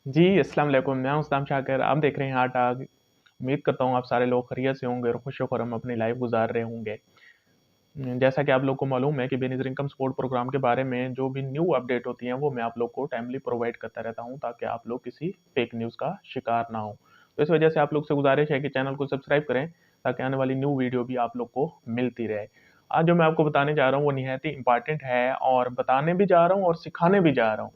जी, अस्सलाम वालेकुम। मैं हूं उस्ताम शाकिर। आप देख रहे हैं हार्ट टॉक। उम्मीद करता हूँ आप सारे लोग खैरियत से होंगे और खुश-व-खुर्रम अपनी लाइफ गुज़ार रहे होंगे। जैसा कि आप लोग को मालूम है कि बेनज़ीर इनकम सपोर्ट प्रोग्राम के बारे में जो भी न्यू अपडेट होती हैं, वो मैं आप लोग को टाइमली प्रोवाइड करता रहता हूँ, ताकि आप लोग किसी फेक न्यूज़ का शिकार ना हों। तो इस वजह से आप लोग से गुज़ारिश है कि चैनल को सब्सक्राइब करें, ताकि आने वाली न्यू वीडियो भी आप लोग को मिलती रहे। आज जो मैं आपको बताने जा रहा हूँ, वो निहायत ही इम्पोर्टेंट है और बताने भी जा रहा हूँ और सिखाने भी जा रहा हूँ।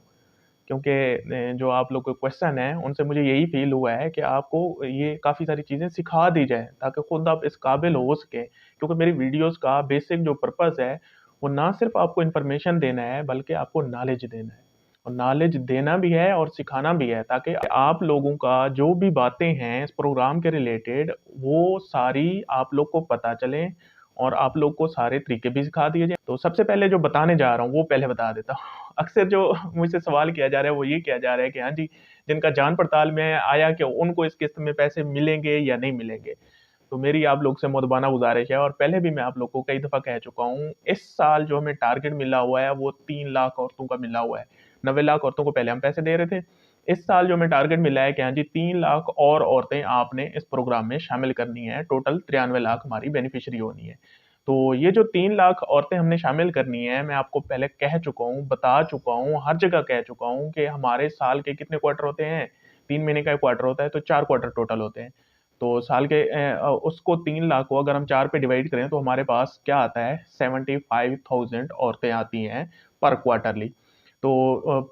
क्योंकि जो आप लोग के क्वेश्चन हैं, उनसे मुझे यही फ़ील हुआ है कि आपको ये काफ़ी सारी चीज़ें सिखा दी जाएँ, ताकि खुद आप इस काबिल हो सकें। क्योंकि मेरी वीडियोज़ का बेसिक जो पर्पज़ है, वो ना सिर्फ़ आपको इन्फॉर्मेशन देना है, बल्कि आपको नॉलेज देना है। और नॉलेज देना भी है और सिखाना भी है, ताकि आप लोगों का जो भी बातें हैं इस प्रोग्राम के रिलेटेड, वो सारी आप लोग को पता चलें और आप लोग को सारे तरीके भी सिखा दिए जाएँ। तो सबसे पहले जो बताने जा रहा हूँ, वो पहले बता देता हूँ। अक्सर जो मुझसे सवाल किया जा रहा है, वो ये किया जा रहा है कि हाँ जी, जिनका जान पड़ताल में आया कि उनको इस किस्त में पैसे मिलेंगे या नहीं मिलेंगे। तो मेरी आप लोग से मुद्दबाना गुज़ारिश है और पहले भी मैं आप लोग को कई दफ़ा कह चुका हूँ, इस साल जो हमें टारगेट मिला हुआ है, वो 3 लाख औरतों का मिला हुआ है। 90 लाख औरतों को पहले हम पैसे दे रहे थे। इस साल जो हमें टारगेट मिला है कि हाँ जी, 3 लाख और औरतें आपने इस प्रोग्राम में शामिल करनी है। टोटल 93 लाख हमारी बेनिफिशियरी होनी है। तो ये जो 3 लाख औरतें हमने शामिल करनी है, मैं आपको पहले कह चुका हूँ, बता चुका हूँ, हर जगह कह चुका हूँ कि हमारे साल के कितने क्वार्टर होते हैं? 3 महीने का 1 क्वार्टर होता है, तो 4 क्वार्टर टोटल होते हैं। तो साल के उसको 3 लाख को अगर हम 4 पे डिवाइड करें, तो हमारे पास क्या आता है, 75,000 औरतें आती हैं पर क्वार्टरली। तो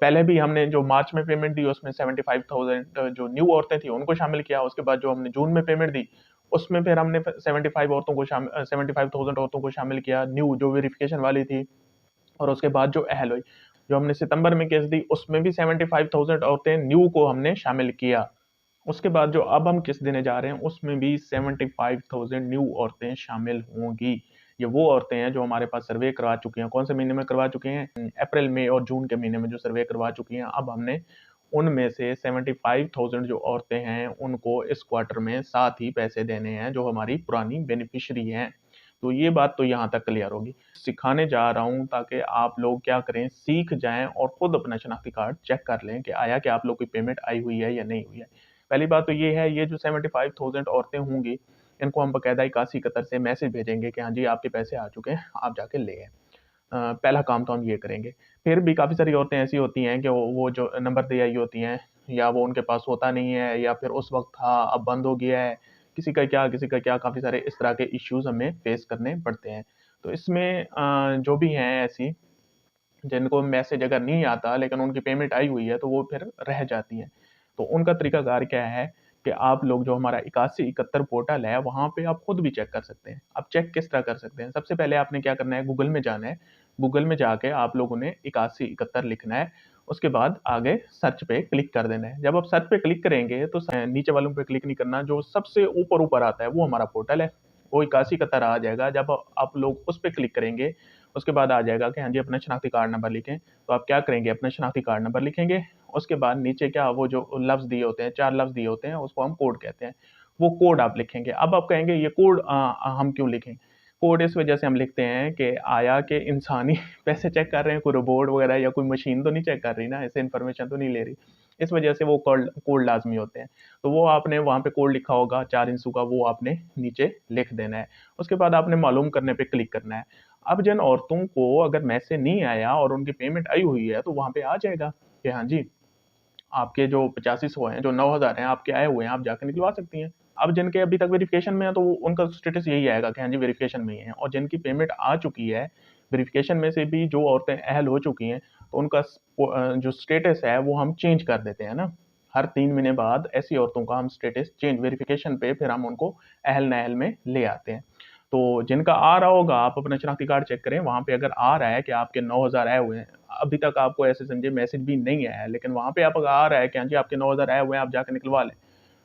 पहले भी हमने जो मार्च में पेमेंट दी, उसमें 75,000 जो न्यू औरतें थी उनको शामिल किया। उसके बाद जो हमने जून में पेमेंट दी, उसमें फिर हमने 75,000 औरतों को शामिल किया, न्यू जो वेरिफिकेशन वाली थी। और उसके बाद जो अहल हुई, जो हमने सितंबर में केस दी, उसमें भी 75,000 औरतें न्यू को हमने शामिल किया। उसके बाद जो अब हम किस्त देने जा रहे हैं, उसमें भी 75,000 न्यू औरतें शामिल होंगी। ये वो औरतें हैं जो हमारे पास सर्वे करवा चुकी हैं। कौन से महीने में करवा चुकी हैं? अप्रैल, मई और जून के महीने में जो सर्वे करवा चुकी हैं। अब हमने उनमें से 75,000 जो औरतें हैं, उनको इस क्वार्टर में साथ ही पैसे देने हैं, जो हमारी पुरानी बेनिफिशियरी हैं। तो ये बात तो यहाँ तक क्लियर होगी। सिखाने जा रहा हूँ ताकि आप लोग क्या करें, सीख जाएँ और खुद अपना शनाख्ती कार्ड चेक कर लें कि आया कि आप लोग की पेमेंट आई हुई है या नहीं हुई है। पहली बात तो ये है, ये जो 75,000 औरतें होंगी, इनको हम बाकायदा 8171 से मैसेज भेजेंगे कि हाँ जी, आपके पैसे आ चुके हैं, आप जाके ले आएँ। पहला काम तो हम ये करेंगे। फिर भी काफ़ी सारी औरतें ऐसी होती हैं कि वो जो नंबर दे आई होती हैं, या वो उनके पास होता नहीं है, या फिर उस वक़्त था, अब बंद हो गया है। किसी का क्या, काफ़ी सारे इस तरह के इश्यूज़ हमें फेस करने पड़ते हैं। तो इसमें जो भी हैं ऐसी, जिनको मैसेज अगर नहीं आता लेकिन उनकी पेमेंट आई हुई है, तो वो फिर रह जाती हैं। तो उनका तरीकाकार क्या है कि आप लोग जो हमारा 8171 पोर्टल है, वहाँ पे आप खुद भी चेक कर सकते हैं। अब चेक किस तरह कर सकते हैं? सबसे पहले आपने क्या करना है, गूगल में जाना है। गूगल में जाके आप लोगों ने 8171 लिखना है। उसके बाद आगे सर्च पे क्लिक कर देना है। जब आप सर्च पे क्लिक करेंगे, तो नीचे वालों पे क्लिक नहीं करना, जो सबसे ऊपर-ऊपर आता है वो हमारा पोर्टल है। वो 8171 आ जाएगा। जब आप लोग उस पे क्लिक करेंगे, उसके बाद आ जाएगा कि हाँ जी, अपना शनाख्ती कार्ड नंबर लिखें। तो आप क्या करेंगे, अपना शनाख्ती कार्ड नंबर लिखेंगे। उसके बाद नीचे क्या, वो जो लफ्ज़ दिए होते हैं, 4 लफ्ज़ दिए होते हैं, उसको हम कोड कहते हैं। वो कोड आप लिखेंगे। अब आप कहेंगे ये कोड हम क्यों लिखें? कोड इस वजह से हम लिखते हैं कि आया कि इंसानी पैसे चेक कर रहे हैं, कोई रोबोट वगैरह या कोई मशीन तो नहीं चेक कर रही ना, ऐसे इन्फॉर्मेशन तो नहीं ले रही। इस वजह से वो कोड कोड लाज़मी होते हैं। तो वो आपने वहाँ पे कोड लिखा होगा 4 हिस्सों का, वो आपने नीचे लिख देना है। उसके बाद आपने मालूम करने पे क्लिक करना है। अब जिन औरतों को अगर मैसेज नहीं आया और उनकी पेमेंट आई हुई है, तो वहाँ पे आ जाएगा कि हाँ जी, आपके जो 8500 हैं, जो 9,000 हैं, आपके आए हुए हैं, आप जाके निकलवा सकती हैं। अब जिनके अभी तक वेरिफ़िकेशन में है, तो उनका स्टेटस यही आएगा कि हाँ जी, वेरिफ़िकेशन में ही है। और जिनकी पेमेंट आ चुकी है, वेरिफ़िकेशन में से भी जो औरतें अहल हो चुकी हैं, तो उनका जो स्टेटस है, वो हम चेंज कर देते हैं ना। हर 3 महीने बाद ऐसी औरतों का हम स्टेटस चेंज, वेरिफ़िकेशन पे फिर हम उनको अहल-नाअहल में ले आते हैं। तो जिनका आ रहा होगा, आप अपना शनाख्ती कार्ड चेक करें, वहाँ पे अगर आ रहा है कि आपके 9,000 आए हुए हैं, अभी तक आपको ऐसे समझिए मैसेज भी नहीं आया है, लेकिन वहाँ पे आप अगर आ रहा है कि हाँ जी, आपके 9,000 आए हुए हैं, आप जाके निकलवा लें,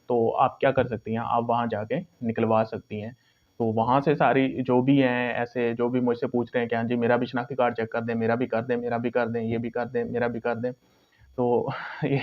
तो आप क्या कर सकती हैं, आप वहाँ जाके निकलवा सकती हैं। तो वहाँ से सारी जो भी हैं, ऐसे जो भी मुझसे पूछ रहे हैं कि हाँ जी, मेरा भी शनाख्ती कार्ड चेक कर दें, मेरा भी कर दें, मेरा भी कर दें, ये भी कर दें, मेरा भी कर दें। तो ये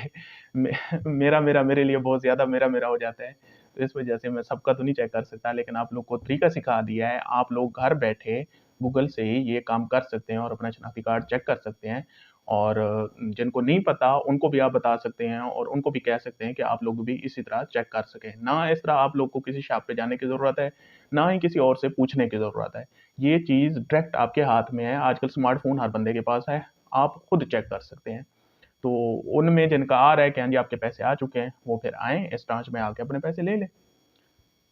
मे मेरा मेरा मेरे लिए बहुत ज़्यादा मेरा मेरा हो जाता है। तो इस वजह से मैं सबका तो नहीं चेक कर सकता, लेकिन आप लोग को तरीका सिखा दिया है। आप लोग घर बैठे गूगल से ही ये काम कर सकते हैं और अपना शनाख्ती कार्ड चेक कर सकते हैं। और जिनको नहीं पता उनको भी आप बता सकते हैं और उनको भी कह सकते हैं कि आप लोग भी इसी तरह चेक कर सकें। ना इस तरह आप लोग को किसी शॉप पे जाने की ज़रूरत है, ना ही किसी और से पूछने की ज़रूरत है। ये चीज़ डायरेक्ट आपके हाथ में है, आजकल स्मार्टफ़ोन हर बंदे के पास है, आप खुद चेक कर सकते हैं। तो उनमें जिनका आ रहा है कि हाँ जी, आपके पैसे आ चुके हैं, वो फिर आएँ इस ट्रांच में आके अपने पैसे ले लें।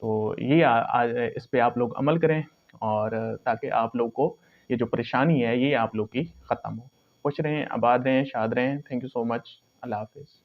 तो ये इस पे आप लोग अमल करें और ताकि आप लोग को ये जो परेशानी है, ये आप लोग की ख़त्म हो। खुश रहें, आबाद रहें, शाद रहें। Thank you so much. अल्लाह हाफ़िज़।